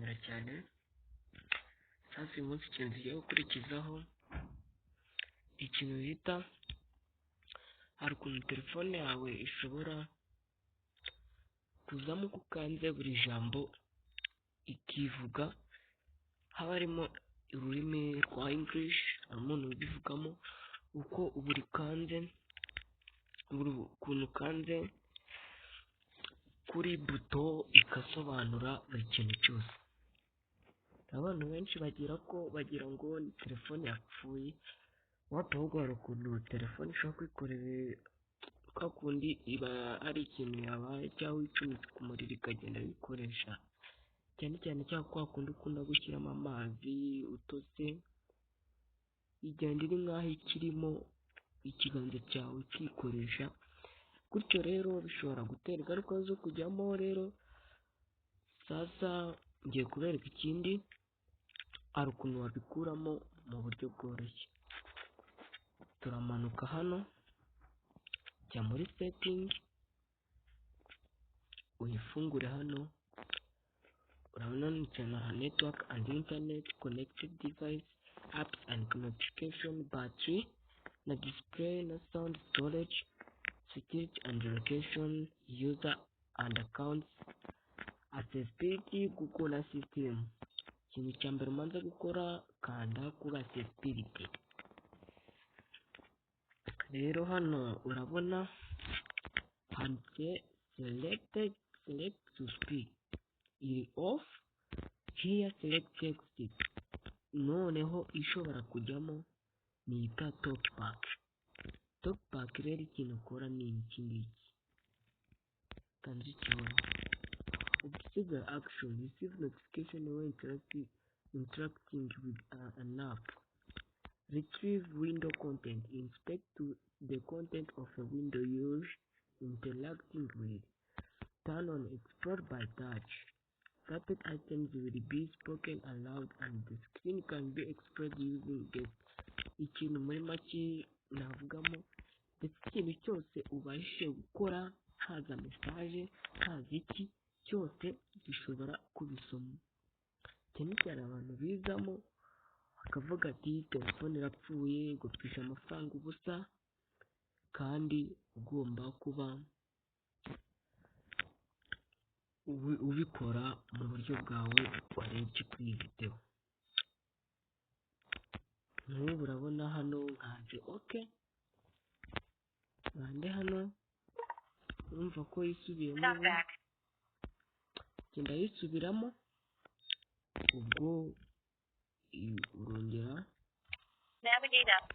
ndabashimira cyane. Sasa uyu munsi ikintu tugiye gukurikizaho ikintu bita hari ukuntu telefone yawe ishobora kuzamo uko ukanze buri jambo ikivuga, haba harimo ururimi rwa English, hari umuntu ubivugamo uko buri kanze, buri ukuntu ukanze kuri buto igasobanura buri kintu cyose. Abantu benshi bagira ngo ni telefone yapfuye, wapfa ahubwo hari ukuntu telefone ishobora kwikorera kwa kundi iba ari ikintu yabaye cyangwa icometse ku muriro ikagenda bikoresha, cyane cyane cyangwa kwa kundi ukunda gushyiramo amazi utose, igenda iri nk'aho ikirimo ikiganza cyawe ukikoresha, gutyo rero bishobora gutera ingaruka zo kujyamo. Rero sasa ngiye kubereka ikindi, hari ukuntu wabikuramo mu buryo bworoshye. Turamanuka hano, jya muri setting, uyifungure hano, urabona cyane network and internet, connected device, apps and notification, battery na display na sound storage, security and location, user and accounts, accessibility, Google na system. Ikintu cya mbere umanza gukora, kanda kuri accessibility. Rero hano urabona handitse select to speak, iri off, here select text. Noneho ishobora kujyamo ni ita talkback. Talkback rero ikintu ukora ni iki ngiki, kanzi cyone observe action, receive notification when interacting with an app, retrieve window content, inspect to the content of a window you're interacting with, turn on explore by touch. Certain items will be spoken aloud and the screen can be expressed using text. Ikintu muri make navugamo, ndetse ikintu cyose ubashije gukora, haza message, haza iki cyose gishobora kubisoma. Cyane cyane abantu bizamo akavuga ati telefone irapfuye, gupfisha amafaranga ubusa, kandi ugomba kuba ubikora mu buryo bwawe warebye kuri video. Nk'ubu urabona hano nkanze okay, nkande hano, urumva ko yisubiyemo, genda yisubiramo, ubwo urongera navigate up,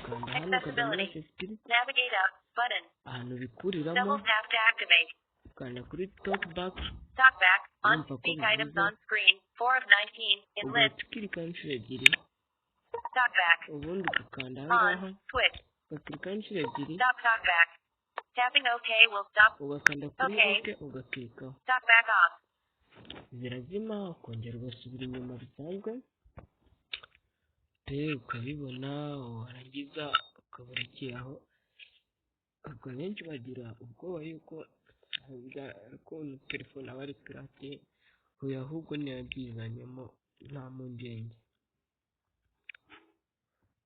ukanda hano ukagana accessibility, navigate up button, ahantu bikuriramo, double tap to activate, ukanda kuri talkback, talkback on urumva ko speak bivuze, items on screen 4 of 19 in list, ugahita ukirika inshuro ebyiri, talkback ubundi ukakanda ahangaha, on switch, ugakirika inshuro ebyiri, stop talkback, tapping OK will stop, ugakanda kuri Okay. OK, ugakirikaho, talkback off, zirazima, ukongera ugasubira inyuma bisanzwe, ukabibona, warangiza ukaburekera aho. Ubwo benshi bagira ubwoba yuko telefone aba ari pirate, oya ahubwo niyabyizanyemo nta mpungenge.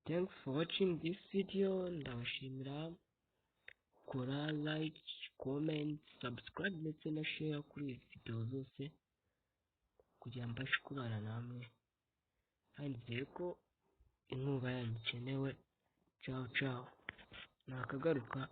Thanks for watching this video, ndabashimira, kora like, comment, subscribe ndetse na share kuri izi video zose kugira mbashe kubana namwe, kandi nizeye ko inkunga yanyu ikenewe. Ciao ciao, nakagaruka.